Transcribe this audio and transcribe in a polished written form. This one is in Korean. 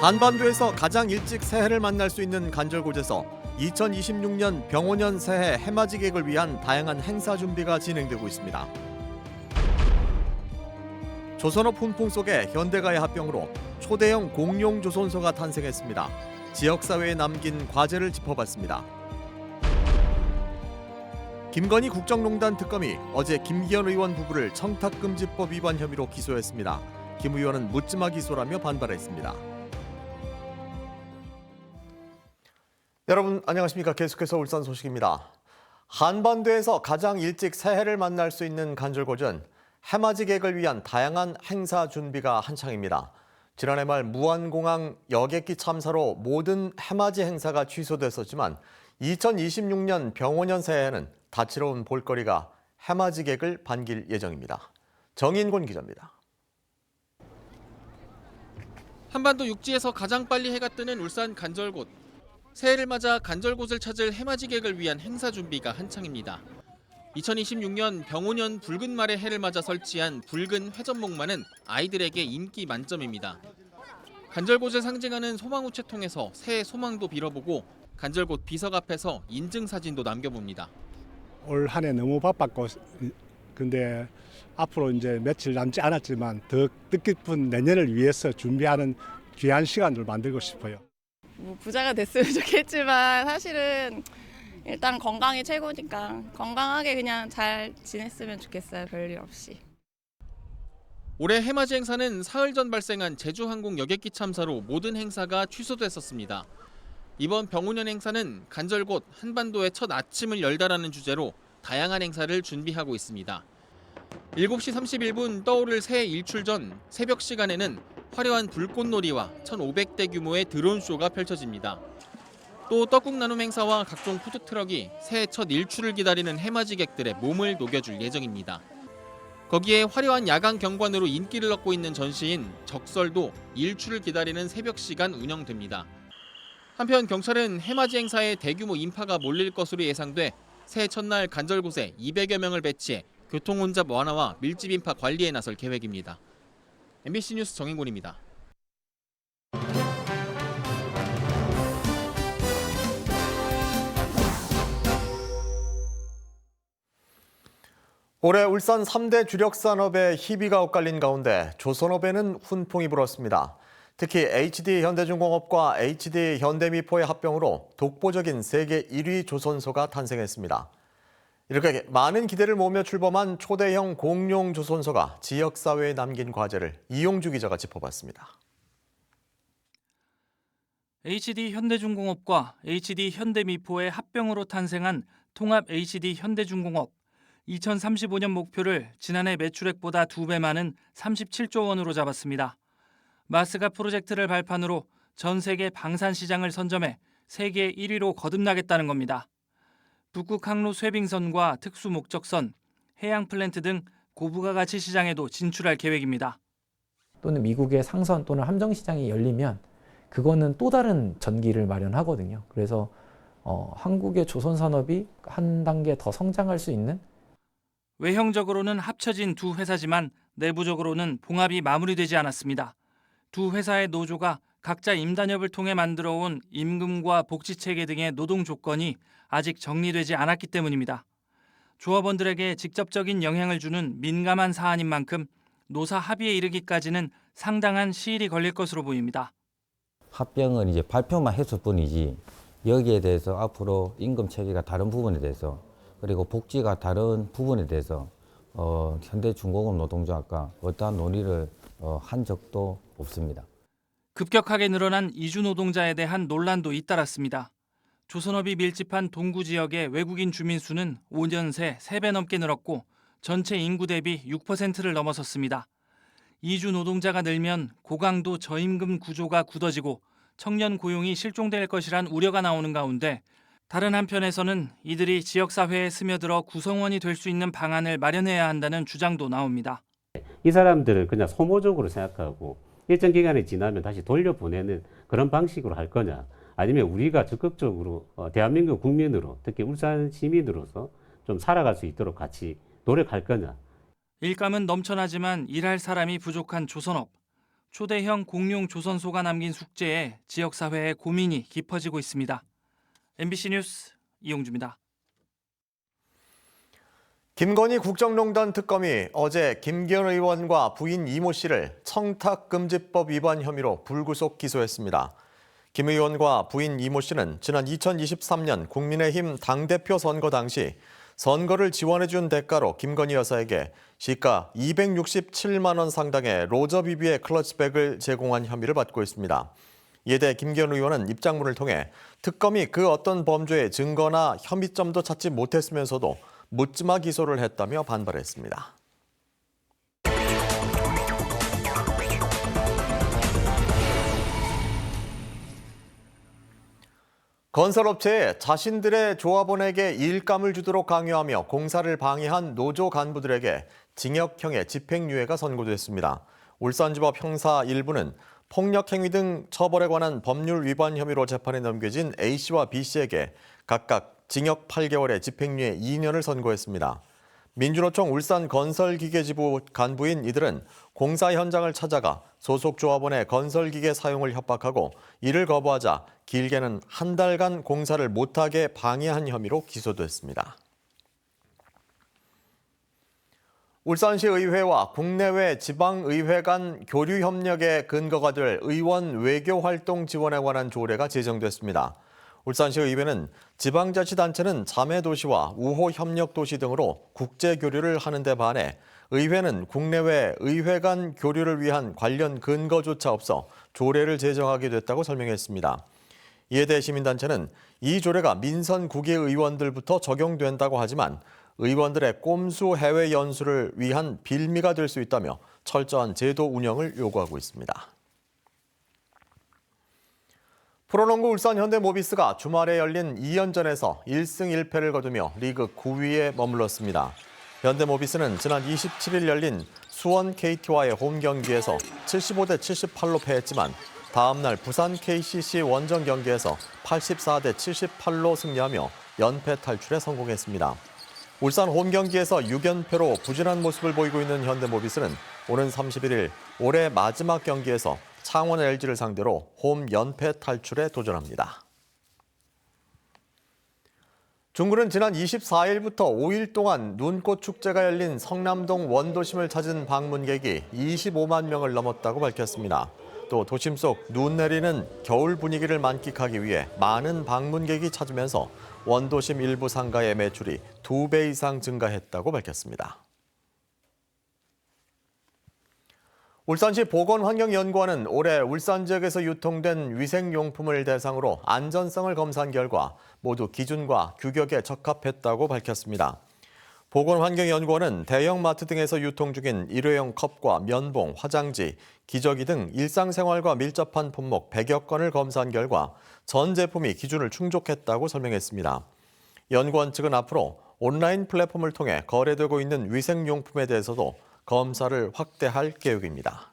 한반도에서 가장 일찍 새해를 만날 수 있는 간절곶에서 2026년 병오년 새해 해맞이객을 위한 다양한 행사 준비가 진행되고 있습니다. 조선업 훈풍 속에 현대가의 합병으로 초대형 공룡 조선소가 탄생했습니다. 지역사회에 남긴 과제를 짚어봤습니다. 김건희 국정농단 특검이 어제 김기현 의원 부부를 청탁금지법 위반 혐의로 기소했습니다. 김 의원은 묻지마 기소라며 반발했습니다. 여러분 안녕하십니까? 계속해서 울산 소식입니다. 한반도에서 가장 일찍 새해를 만날 수 있는 간절곶은 해맞이객을 위한 다양한 행사 준비가 한창입니다. 지난해 말 무안공항 여객기 참사로 모든 해맞이 행사가 취소됐었지만 2026년 병오년 새해에는 다채로운 볼거리가 해맞이객을 반길 예정입니다. 정인곤 기자입니다. 한반도 육지에서 가장 빨리 해가 뜨는 울산 간절곶. 새해를 맞아 간절곶을 찾을 해맞이객을 위한 행사 준비가 한창입니다. 2026년 병오년 붉은 말의 해를 맞아 설치한 붉은 회전목마는 아이들에게 인기 만점입니다. 간절곶을 상징하는 소망우체 통해서 새해 소망도 빌어보고 간절곶 비석 앞에서 인증사진도 남겨봅니다. 올 한 해 너무 바빴고 근데 앞으로 이제 며칠 남지 않았지만 더 뜻깊은 내년을 위해서 준비하는 귀한 시간을 만들고 싶어요. 뭐 부자가 됐으면 좋겠지만 사실은 일단 건강이 최고니까 건강하게 그냥 잘 지냈으면 좋겠어요. 별일 없이. 올해 해맞이 행사는 사흘 전 발생한 제주항공 여객기 참사로 모든 행사가 취소됐었습니다. 이번 병오년 행사는 간절곶 한반도의 첫 아침을 열다라는 주제로 다양한 행사를 준비하고 있습니다. 7시 31분 떠오를 새해 일출 전 새벽 시간에는 화려한 불꽃놀이와 1,500대 규모의 드론쇼가 펼쳐집니다. 또 떡국 나눔 행사와 각종 푸드트럭이 새해 첫 일출을 기다리는 해맞이객들의 몸을 녹여줄 예정입니다. 거기에 화려한 야간 경관으로 인기를 얻고 있는 전시인 적설도 일출을 기다리는 새벽 시간 운영됩니다. 한편 경찰은 해맞이 행사에 대규모 인파가 몰릴 것으로 예상돼 새해 첫날 간절곶에 200여 명을 배치해 교통 혼잡 완화와 밀집 인파 관리에 나설 계획입니다. MBC 뉴스 정인곤입니다. 올해 울산 3대 주력 산업의 희비가 엇갈린 가운데 조선업에는 훈풍이 불었습니다. 특히 HD-현대중공업과 HD-현대미포의 합병으로 독보적인 세계 1위 조선소가 탄생했습니다. 이렇게 많은 기대를 모으며 출범한 초대형 공룡 조선소가 지역사회에 남긴 과제를 이용주 기자가 짚어봤습니다. HD-현대중공업과 HD-현대미포의 합병으로 탄생한 통합 HD-현대중공업. 2035년 목표를 지난해 매출액보다 2배 많은 37조 원으로 잡았습니다. 마스가 프로젝트를 발판으로 전 세계 방산 시장을 선점해 세계 1위로 거듭나겠다는 겁니다. 북극 항로 쇄빙선과 특수 목적선, 해양 플랜트 등 고부가 가치 시장에도 진출할 계획입니다. 또는 미국의 상선 또는 함정 시장이 열리면 그거는 또 다른 전기를 마련하거든요. 그래서 한국의 조선 산업이 한 단계 더 성장할 수 있는 외형적으로는 합쳐진 두 회사지만 내부적으로는 봉합이 마무리되지 않았습니다. 두 회사의 노조가 각자 임단협을 통해 만들어온 임금과 복지체계 등의 노동 조건이 아직 정리되지 않았기 때문입니다. 조합원들에게 직접적인 영향을 주는 민감한 사안인 만큼 노사 합의에 이르기까지는 상당한 시일이 걸릴 것으로 보입니다. 합병은 이제 발표만 했을 뿐이지 여기에 대해서 앞으로 임금 체계가 다른 부분에 대해서 그리고 복지가 다른 부분에 대해서 현대중공업 노동조합과 어떠한 논의를 한 적도 없습니다. 급격하게 늘어난 이주 노동자에 대한 논란도 잇따랐습니다. 조선업이 밀집한 동구 지역의 외국인 주민 수는 5년 새 3배 넘게 늘었고 전체 인구 대비 6%를 넘어섰습니다. 이주 노동자가 늘면 고강도 저임금 구조가 굳어지고 청년 고용이 실종될 것이란 우려가 나오는 가운데 다른 한편에서는 이들이 지역사회에 스며들어 구성원이 될 수 있는 방안을 마련해야 한다는 주장도 나옵니다. 이 사람들을 그냥 소모적으로 생각하고 일정 기간이 지나면 다시 돌려보내는 그런 방식으로 할 거냐, 아니면 우리가 적극적으로 대한민국 국민으로 특히 울산 시민으로서 좀 살아갈 수 있도록 같이 노력할 거냐. 일감은 넘쳐나지만 일할 사람이 부족한 조선업. 초대형 공룡 조선소가 남긴 숙제에 지역사회의 고민이 깊어지고 있습니다. MBC 뉴스 이용주입니다. 김건희 국정농단 특검이 어제 김기현 의원과 부인 이모 씨를 청탁금지법 위반 혐의로 불구속 기소했습니다. 김 의원과 부인 이모 씨는 지난 2023년 국민의힘 당대표 선거 당시 선거를 지원해준 대가로 김건희 여사에게 시가 267만 원 상당의 로저비비의 클러치백을 제공한 혐의를 받고 있습니다. 이에 대해 김기현 의원은 입장문을 통해 특검이 그 어떤 범죄의 증거나 혐의점도 찾지 못했으면서도 묻지마 기소를 했다며 반발했습니다. 건설업체에 자신들의 조합원에게 일감을 주도록 강요하며 공사를 방해한 노조 간부들에게 징역형의 집행유예가 선고됐습니다. 울산지법 형사 1부는 폭력행위 등 처벌에 관한 법률 위반 혐의로 재판에 넘겨진 A씨와 B씨에게 각각 징역 8개월에 집행유예 2년을 선고했습니다. 민주노총 울산건설기계지부 간부인 이들은 공사 현장을 찾아가 소속 조합원의 건설기계 사용을 협박하고 이를 거부하자 길게는 한 달간 공사를 못하게 방해한 혐의로 기소됐습니다. 울산시 의회와 국내외 지방의회 간 교류 협력의 근거가 될 의원 외교활동 지원에 관한 조례가 제정됐습니다. 울산시 의회는 지방자치단체는 자매도시와 우호협력도시 등으로 국제교류를 하는 데 반해 의회는 국내외 의회 간 교류를 위한 관련 근거조차 없어 조례를 제정하게 됐다고 설명했습니다. 이에 대해 시민단체는 이 조례가 민선 국회의원들부터 적용된다고 하지만 의원들의 꼼수 해외 연수를 위한 빌미가 될 수 있다며 철저한 제도 운영을 요구하고 있습니다. 프로농구 울산 현대모비스가 주말에 열린 2연전에서 1승 1패를 거두며 리그 9위에 머물렀습니다. 현대모비스는 지난 27일 열린 수원 KT와의 홈 경기에서 75대 78로 패했지만 다음 날 부산 KCC 원정 경기에서 84대 78로 승리하며 연패 탈출에 성공했습니다. 울산 홈 경기에서 6연패로 부진한 모습을 보이고 있는 현대모비스는 오는 31일 올해 마지막 경기에서 창원 LG를 상대로 홈 연패 탈출에 도전합니다. 중구는 지난 24일부터 5일 동안 눈꽃 축제가 열린 성남동 원도심을 찾은 방문객이 25만 명을 넘었다고 밝혔습니다. 또 도심 속 눈 내리는 겨울 분위기를 만끽하기 위해 많은 방문객이 찾으면서 원도심 일부 상가의 매출이 2배 이상 증가했다고 밝혔습니다. 울산시 보건환경연구원은 올해 울산 지역에서 유통된 위생용품을 대상으로 안전성을 검사한 결과 모두 기준과 규격에 적합했다고 밝혔습니다. 보건환경연구원은 대형마트 등에서 유통 중인 일회용 컵과 면봉, 화장지, 기저귀 등 일상생활과 밀접한 품목 100여 건을 검사한 결과 전 제품이 기준을 충족했다고 설명했습니다. 연구원 측은 앞으로 온라인 플랫폼을 통해 거래되고 있는 위생용품에 대해서도 검사를 확대할 계획입니다.